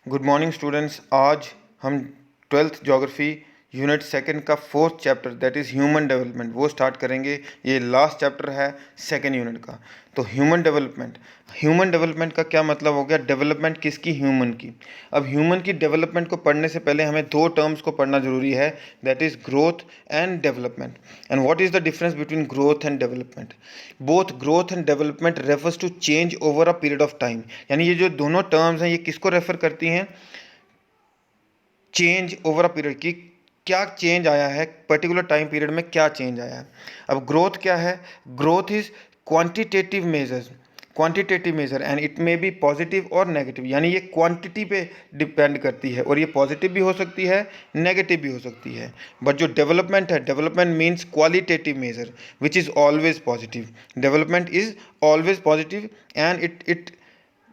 Good morning students. आज हम twelfth geography unit second का fourth chapter that is human development वो start करेंगे। ये लास्ट चैप्टर है सेकंड यूनिट का। तो ह्यूमन डेवलपमेंट का क्या मतलब हो गया? डेवलपमेंट किसकी? ह्यूमन की। अब ह्यूमन की डेवलपमेंट को पढ़ने से पहले हमें दो टर्म्स को पढ़ना जरूरी है, that is growth and development. And what is the difference between growth and development? Both growth and development refers to change over a period of time. यानी ये जो दोनों टर्म्स हैं ये किसको रेफर करती हैं? चेंज ओवर अ पीरियड की क्या चेंज आया है, पर्टिकुलर टाइम पीरियड में क्या चेंज आया है। अब ग्रोथ क्या है? Growth is quantitative measure and it may be positive और नेगेटिव। यानी ये क्वांटिटी पे डिपेंड करती है और ये पॉजिटिव भी हो सकती है, नेगेटिव भी हो सकती है। बट जो डेवलपमेंट है, development means qualitative measure which is always positive. Development is always positive and it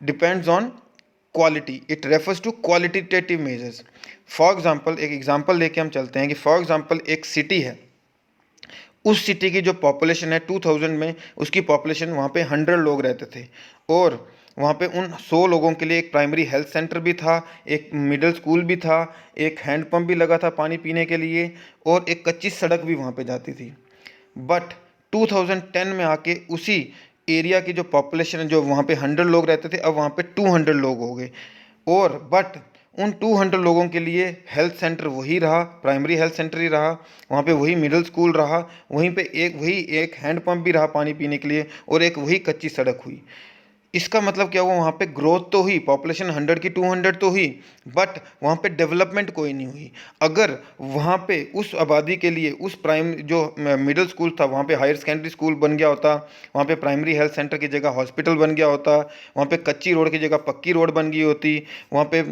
depends on quality. It refers to qualitative measures. For example, एक एग्जाम्पल लेके हम चलते हैं कि फॉर एग्जाम्पल एक सिटी है, उस सिटी की जो पॉपुलेशन है 2000 में, उसकी पॉपुलेशन वहाँ पे 100 लोग रहते थे और वहाँ पे उन 100 लोगों के लिए एक प्राइमरी हेल्थ सेंटर भी था, एक मिडिल स्कूल भी था, एक हैंडपम्प भी लगा था पानी पीने के लिए और एक कच्ची सड़क भी वहाँ पे जाती थी। बट 2010 में आके उसी एरिया की जो पॉपुलेशन है, जो वहाँ पे 100 लोग रहते थे, अब वहाँ पे 200 लोग हो गए। और बट उन 200 लोगों के लिए हेल्थ सेंटर वही रहा, प्राइमरी हेल्थ सेंटर ही रहा, वहाँ पे वही मिडिल स्कूल रहा, वहीं पे वही एक हैंड पंप भी रहा पानी पीने के लिए और एक वही कच्ची सड़क हुई। इसका मतलब क्या हुआ? वहाँ पे ग्रोथ तो हुई, पॉपुलेशन 100 की 200 तो हुई, बट वहाँ पे डेवलपमेंट कोई नहीं हुई। अगर वहाँ पे उस आबादी के लिए उस प्राइम जो मिडिल स्कूल था वहाँ पे हायर सेकेंडरी स्कूल बन गया होता, वहाँ पे प्राइमरी हेल्थ सेंटर की जगह हॉस्पिटल बन गया होता, वहाँ पे कच्ची रोड की जगह पक्की रोड बन गई होती, वहाँ पे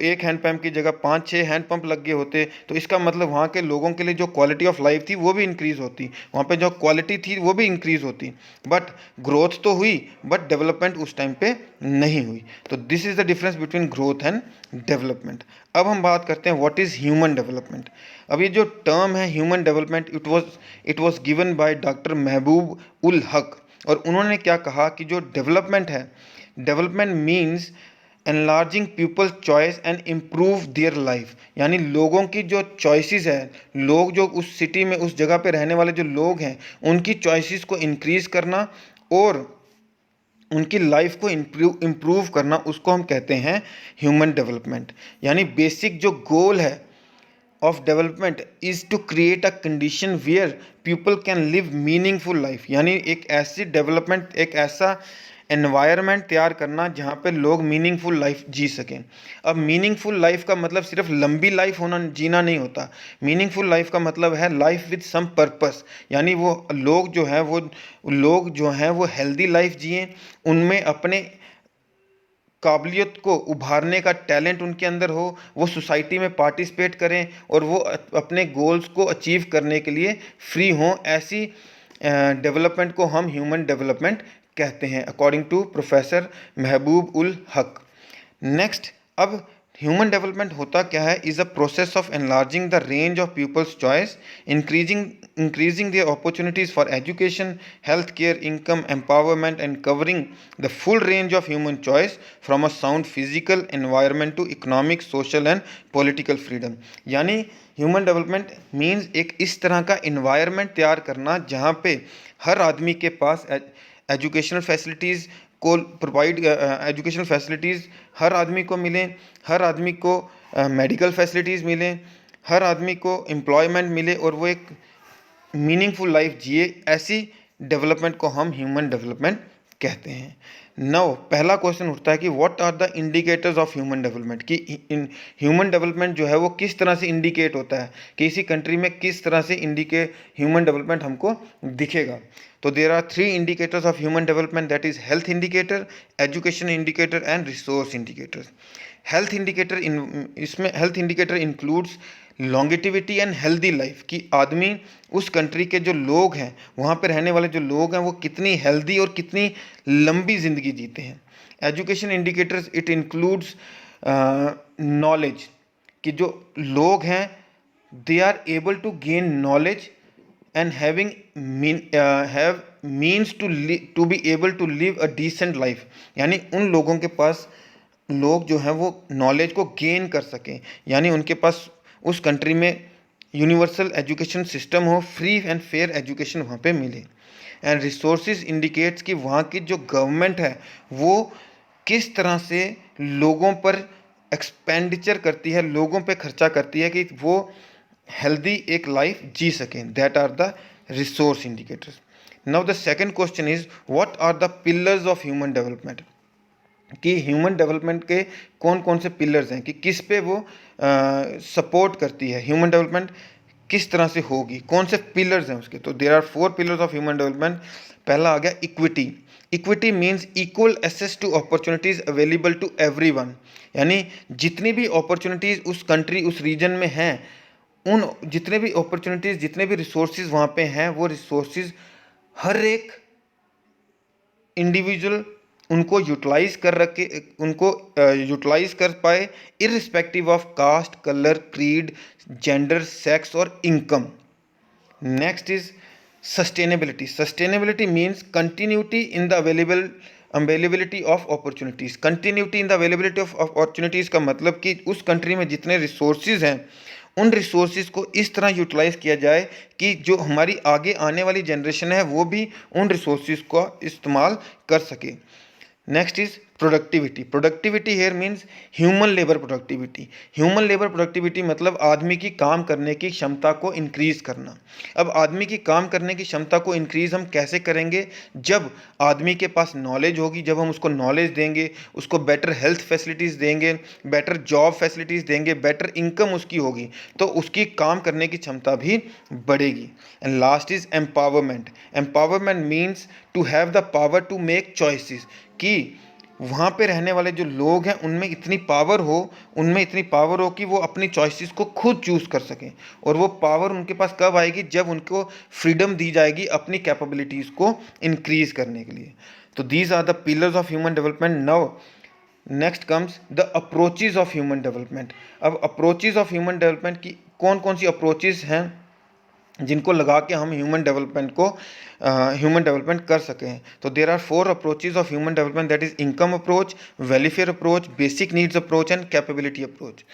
एक हैंड पंप की जगह 5-6 हैंड पंप लग गए होते, तो इसका मतलब वहाँ के लोगों के लिए जो क्वालिटी ऑफ लाइफ थी वो भी इंक्रीज़ होती, वहाँ पे जो क्वालिटी थी वो भी इंक्रीज़ होती। बट ग्रोथ तो हुई बट डेवलपमेंट उस टाइम पे नहीं हुई। तो this is the difference between growth and development. अब हम बात करते हैं व्हाट इज ह्यूमन डेवलपमेंट। अब ये जो टर्म है human development, it was given by doctor महबूब उल हक। और उन्होंने क्या कहा कि जो डेवलपमेंट है, development means enlarging people's choice and improve their life. यानी लोगों की जो चॉइसेस है, लोग जो उस सिटी में उस जगह पे रहने वाले जो लोग हैं उनकी चॉइसेस को इंक्रीज करना और उनकी लाइफ को इम्प्रूव करना, उसको हम कहते हैं ह्यूमन डेवलपमेंट। यानी बेसिक जो गोल है of development is to create a condition where people can live meaningful life. यानी एक ऐसी डेवलपमेंट, एक ऐसा एनवायरनमेंट तैयार करना जहाँ पे लोग मीनिंगफुल लाइफ जी सकें। अब मीनिंगफुल लाइफ का मतलब सिर्फ लंबी लाइफ होना, जीना नहीं होता। मीनिंगफुल लाइफ का मतलब है लाइफ विद सम पर्पस। यानी वो लोग जो हैं वो हेल्दी लाइफ जिएं, उनमें अपने काबिलियत को उभारने का टैलेंट उनके अंदर हो, वो सोसाइटी में पार्टिसिपेट करें और वो अपने गोल्स को अचीव करने के लिए फ्री हों। ऐसी डेवलपमेंट को हम ह्यूमन डेवलपमेंट कहते हैं, according to professor Mehboob ul Haq. Next, अब ह्यूमन डेवलपमेंट होता क्या है? Is a process of enlarging the range of people's choice, increasing their opportunities for education, healthcare, income, empowerment, and covering the full range of human choice from a sound physical environment to economic, social, and political freedom. यानी human development means एक इस तरह का environment तैयार करना जहाँ पे हर आदमी के पास एजुकेशनल फैसिलिटीज़ को एजुकेशनल फैसिलिटीज़ हर आदमी को मिलें, हर आदमी को मेडिकल फैसिलिटीज़ मिलें, हर आदमी को एम्प्लॉयमेंट मिले और वो एक मीनिंगफुल लाइफ जिए। ऐसी डेवलपमेंट को हम ह्यूमन डेवलपमेंट कहते हैं। नौ पहला क्वेश्चन उठता है कि what are the indicators of human development, कि ह्यूमन डेवलपमेंट जो है वो किस तरह से इंडिकेट होता है, कि इसी कंट्री में किस तरह से ह्यूमन डेवलपमेंट हमको दिखेगा। तो there are 3 indicators of human development, that is health indicator, education indicator and resource indicator. Health indicator includes longevity and healthy life, कि आदमी उस कंट्री के जो लोग हैं, वहाँ पे रहने वाले जो लोग हैं वो कितनी हेल्दी और कितनी लंबी ज़िंदगी जीते हैं। Education indicators it includes knowledge, कि जो लोग हैं they are able to gain knowledge and having have means to be able to live a decent life। यानी उन लोगों के पास लोग जो हैं वो नॉलेज को गेन कर सकें, यानी उनके पास उस कंट्री में यूनिवर्सल एजुकेशन सिस्टम हो, फ्री एंड फेयर एजुकेशन वहाँ पे मिले। एंड रिसोर्सेज इंडिकेट्स कि वहाँ की जो गवर्नमेंट है वो किस तरह से लोगों पर एक्सपेंडिचर करती है, लोगों पे खर्चा करती है कि वो हेल्दी एक लाइफ जी सकें। That are the resource indicators. Now the second question is what are the pillars of human development, कि ह्यूमन डेवलपमेंट के कौन कौन से पिलर्स हैं, कि किस पे वो सपोर्ट करती है, ह्यूमन डेवलपमेंट किस तरह से होगी, कौन से पिलर्स हैं उसके। तो there are 4 pillars of human development. पहला आ गया equity. Equity means equal access to opportunities available to everyone, यानी जितनी भी अपॉर्चुनिटीज़ उस कंट्री उस रीजन में हैं, उन जितने भी अपॉर्चुनिटीज़ जितने भी रिसोर्सेज वहाँ पे हैं, वो रिसोर्सेज हर एक इंडिविजुअल उनको यूटिलाइज कर रखे, उनको यूटिलाइज कर पाए, irrespective of caste, colour, creed, gender, sex और income. Next is sustainability. Sustainability means continuity in the availability of opportunities. Continuity in the availability of opportunities का मतलब कि उस कंट्री में जितने रिसोर्सेज हैं उन रिसोर्सेज को इस तरह यूटिलाइज किया जाए कि जो हमारी आगे आने वाली जनरेशन है वो भी उन रिसोर्सेज का इस्तेमाल कर सके। Next is productivity. Productivity here means human labour productivity. Human labour productivity मतलब आदमी की काम करने की क्षमता को इंक्रीज करना। अब आदमी की काम करने की क्षमता को इंक्रीज हम कैसे करेंगे, जब आदमी के पास नॉलेज होगी, जब हम उसको नॉलेज देंगे, उसको बेटर हेल्थ फैसिलिटीज़ देंगे, बेटर जॉब फैसिलिटीज़ देंगे, बेटर इनकम उसकी होगी, तो उसकी काम करने की क्षमता भी बढ़ेगी। And last is empowerment. Empowerment means to have the power to make choices, कि वहाँ पे रहने वाले जो लोग हैं उनमें इतनी पावर हो, उनमें इतनी पावर हो कि वो अपनी चॉइसेस को खुद चूज़ कर सकें। और वो पावर उनके पास कब आएगी, जब उनको फ्रीडम दी जाएगी अपनी कैपेबिलिटीज़ को इंक्रीज करने के लिए। तो these are the pillars of human development. Now next comes the approaches of human development. अब अप्रोचेज ऑफ ह्यूमन डेवलपमेंट की कौन कौन सी अप्रोचेज हैं जिनको लगा के हम ह्यूमन डेवलपमेंट कर सकें। तो there are 4 approaches of human development, that is income approach, welfare approach, basic needs approach and capability approach.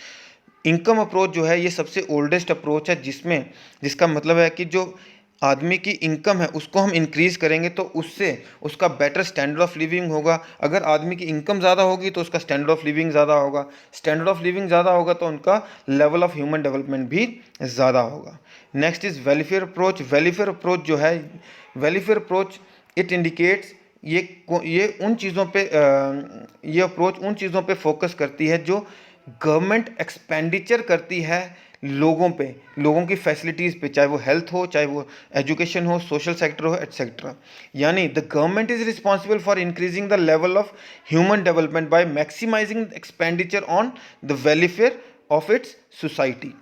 Income approach जो है ये सबसे ओल्डेस्ट अप्रोच है, जिसका मतलब है कि जो आदमी की इनकम है उसको हम इंक्रीज़ करेंगे तो उससे उसका बेटर स्टैंडर्ड ऑफ लिविंग होगा। अगर आदमी की इनकम ज़्यादा होगी तो उसका स्टैंडर्ड ऑफ लिविंग ज़्यादा होगा, स्टैंडर्ड ऑफ लिविंग ज़्यादा होगा तो उनका लेवल ऑफ ह्यूमन डेवलपमेंट भी ज़्यादा होगा। Next is welfare approach. Welfare approach जो है, वेलफेयर अप्रोच इट इंडिकेट्स ये उन चीज़ों पे ये अप्रोच उन चीज़ों पे फोकस करती है जो गवर्नमेंट एक्सपेंडिचर करती है लोगों पे, लोगों की फैसिलिटीज़ पे, चाहे वो हेल्थ हो, चाहे वो एजुकेशन हो, सोशल सेक्टर हो, एटसेट्रा। यानी the government is responsible for increasing the level of human development by maximising expenditure on the welfare of its society.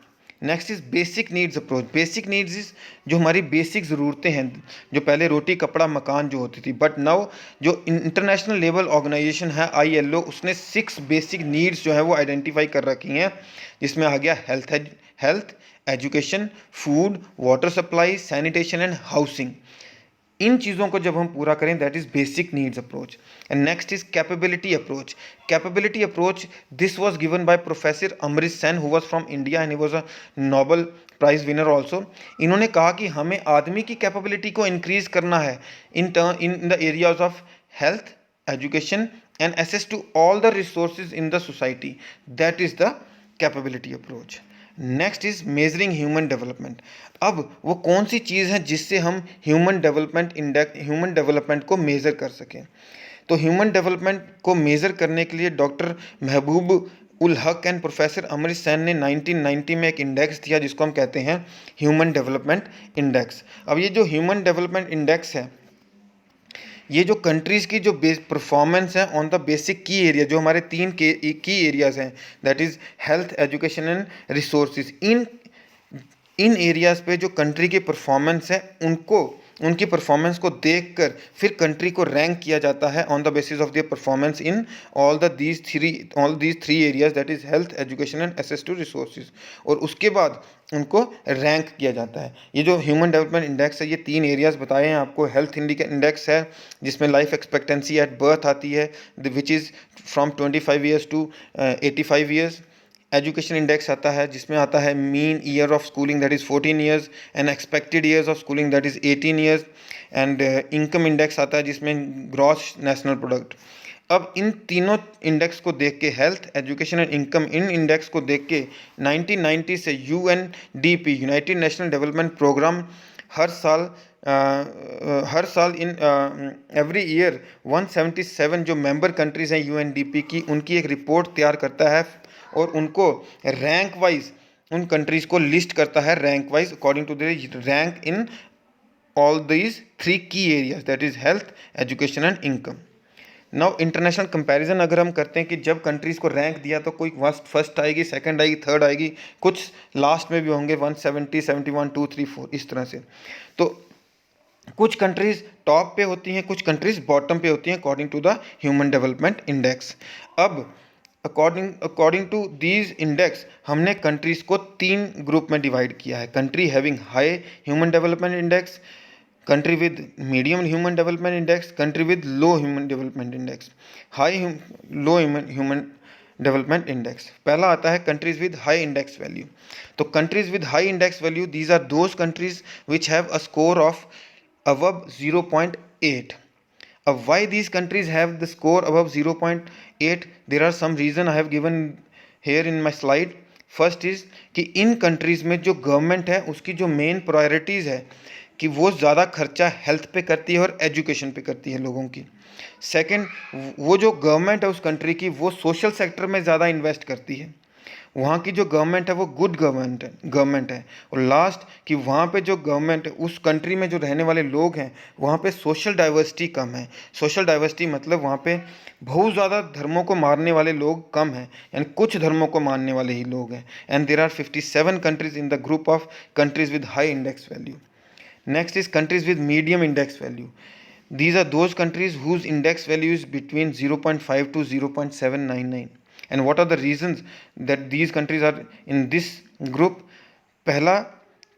Next is basic needs approach. Basic needs is जो हमारी basic ज़रूरतें हैं, जो पहले रोटी कपड़ा मकान जो होती थी, बट नाउ जो इंटरनेशनल लेवल ऑर्गेनाइजेशन है ILO, उसने 6 बेसिक नीड्स जो है वो आइडेंटिफाई कर रखी हैं, जिसमें आ गया health, education, food, water supply, sanitation and housing. इन चीज़ों को जब हम पूरा करें, that is basic needs approach. And next is capability approach. Capability approach this was given by professor Amartya Sen who was from India and he was a Nobel prize winner also. इन्होंने कहा कि हमें आदमी की कैपेबिलिटी को इंक्रीज करना है in the areas of health, education and access to all the resources in the society. That is the capability approach. Next is measuring human development. अब वो कौन सी चीज़ है जिससे हम ह्यूमन डेवलपमेंट को मेज़र कर सकें। तो ह्यूमन डेवलपमेंट को मेज़र करने के लिए doctor Mehboob ul Haq and professor Amartya Sen ने 1990 में एक इंडेक्स दिया जिसको हम कहते हैं ह्यूमन डेवलपमेंट इंडेक्स। अब ये जो ह्यूमन डेवलपमेंट इंडेक्स है, ये जो कंट्रीज़ की जो परफॉर्मेंस है ऑन द बेसिक की एरिया, जो हमारे 3 की एरियाज़ हैं, that is health, education and resources. In areas पे जो कंट्री की परफॉर्मेंस है उनको उनकी परफॉर्मेंस को देखकर फिर कंट्री को रैंक किया जाता है on the basis of their performance in all these three areas, that is health, education and access to resources, और उसके बाद उनको रैंक किया जाता है। ये जो ह्यूमन डेवलपमेंट इंडेक्स है, ये 3 एरियाज बताए हैं आपको। हेल्थ इंडेक्स है जिसमें लाइफ एक्सपेक्टेंसी एट बर्थ आती है, which is from 25 years to 85 years. Education index आता है जिसमें आता है mean year of schooling that is 14 years and expected years of schooling that is 18 years. And income index आता है जिसमें ग्रॉस नेशनल प्रोडक्ट। अब इन तीनों इंडेक्स को देख के, हेल्थ, एजुकेशन एंड इनकम, इन इंडेक्स को देख के 1990 से UNDP, united national development programme, हर साल इन एवरी ईयर 177 जो मेंबर कंट्रीज़ हैं UNDP की, उनकी एक रिपोर्ट तैयार करता है और उनको रैंक वाइज उन कंट्रीज़ को लिस्ट करता है, rank wise according to the rank in all these 3 की areas, that is health, education and income. Now international comparison अगर हम करते हैं कि जब कंट्रीज़ को रैंक दिया तो कोई फर्स्ट आएगी, सेकंड आएगी, थर्ड आएगी, कुछ लास्ट में भी होंगे 170, 71, 2, 3, 4 इस तरह से। तो कुछ कंट्रीज़ टॉप पे होती हैं, कुछ कंट्रीज़ बॉटम पे होती हैं according to the human development index. अब अकॉर्डिंग टू दीज इंडेक्स हमने कंट्रीज़ को 3 ग्रुप में डिवाइड किया है। Country having high human development index, country with medium human development index, country with low human development index, low human development index। पहला आता है countries with high index value। तो countries with high index value, these are those countries which have a score of above 0.8। अब why these countries have the score above 0.8, there are some reason I have given here in my slide। First is कि इन countries में जो government है उसकी जो main priorities है कि वो ज़्यादा खर्चा हेल्थ पे करती है और एजुकेशन पे करती है लोगों की। सेकंड, वो जो गवर्नमेंट है उस कंट्री की, वो सोशल सेक्टर में ज़्यादा इन्वेस्ट करती है। वहाँ की जो गवर्नमेंट है वो गुड गवर्नमेंट है। और लास्ट कि वहाँ पे जो गवर्नमेंट है, उस कंट्री में जो रहने वाले लोग हैं वहाँ पे सोशल डाइवर्सिटी कम है। सोशल डाइवर्सिटी मतलब वहाँ पे बहुत ज़्यादा धर्मों को मानने वाले लोग कम हैं, यानी कुछ धर्मों को मानने वाले ही लोग हैं। And there are 57 countries in the group of countries with high index value. Next is countries with medium index value. These are those countries whose index value is between 0.5 to 0.799. And what are the reasons that these countries are in this group? पहला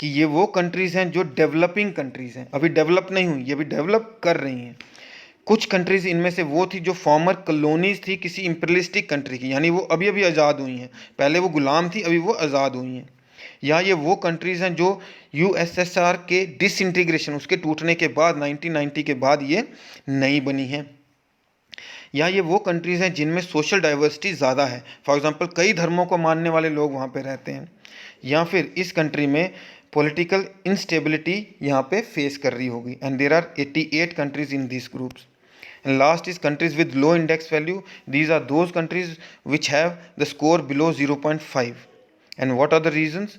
कि ये वो countries हैं जो developing countries हैं, अभी develop नहीं हुई, ये अभी डेवलप कर रही हैं। कुछ कंट्रीज़ इनमें से वो थी जो फॉर्मर कॉलोनीज़ थी किसी इम्पीरियलिस्टिक कंट्री की, यानी वो अभी अभी आज़ाद हुई हैं। पहले वो गुलाम थी, अभी वो आज़ाद हुई हैं। या ये वो कंट्रीज़ हैं जो USSR के डिसइंटीग्रेशन, उसके टूटने के बाद 1990 के बाद ये नई बनी हैं। या ये वो कंट्रीज़ हैं जिनमें सोशल डाइवर्सिटी ज़्यादा है, फॉर एग्जांपल कई धर्मों को मानने वाले लोग वहाँ पे रहते हैं। या फिर इस कंट्री में पॉलिटिकल इंस्टेबिलिटी यहाँ पे फेस कर रही होगी। And there are 88 countries in this groups. And last is countries with low index value. These are those countries which have the score below 0.5. And what are the reasons?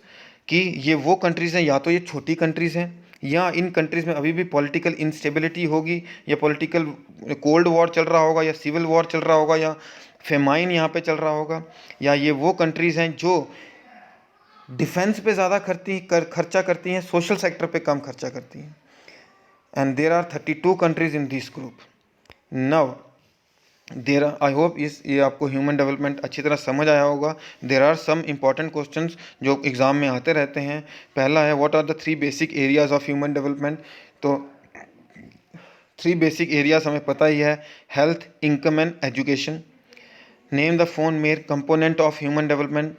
कि ये वो countries हैं, या तो ये छोटी कंट्रीज़ हैं, या इन कंट्रीज़ में अभी भी पॉलिटिकल इंस्टेबिलिटी होगी, या पॉलिटिकल कोल्ड वॉर चल रहा होगा, या सिविल वॉर चल रहा होगा, या फेमाइन यहाँ पे चल रहा होगा। या ये वो कंट्रीज़ हैं जो डिफेंस पे ज़्यादा खर्चा करती हैं, सोशल सेक्टर पे कम खर्चा करती हैं। And there are 32 countries in this group. Now I hope ये आपको ह्यूमन डेवलपमेंट अच्छी तरह समझ आया होगा। There are some important questions जो एग्ज़ाम में आते रहते हैं। पहला है what are the 3 basic areas of human development. तो 3 बेसिक एरियाज़ हमें पता ही है, health, income and education. Name the 4 main component of human development.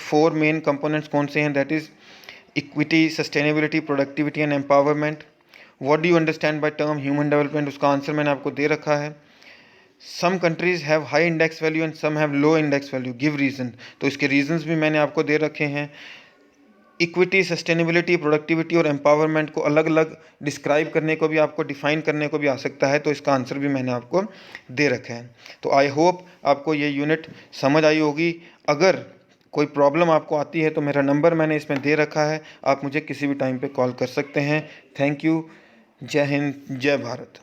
4 main components कौन से हैं? That is equity, sustainability, productivity and empowerment. What do you understand by term human development, उसका answer मैंने आपको दे रखा है। Some countries have high index value and some have low index value, give reason, तो इसके रीजंस भी मैंने आपको दे रखे हैं। इक्विटी, सस्टेनेबिलिटी, प्रोडक्टिविटी और एम्पावरमेंट को अलग अलग डिस्क्राइब करने को भी, आपको डिफाइन करने को भी आ सकता है, तो इसका आंसर भी मैंने आपको दे रखा है। तो आई होप आपको ये यूनिट समझ आई होगी। अगर कोई प्रॉब्लम आपको आती है तो मेरा नंबर मैंने इसमें दे रखा है, आप मुझे किसी भी टाइम पे कॉल कर सकते हैं। Thank you. जय हिंद, जय भारत।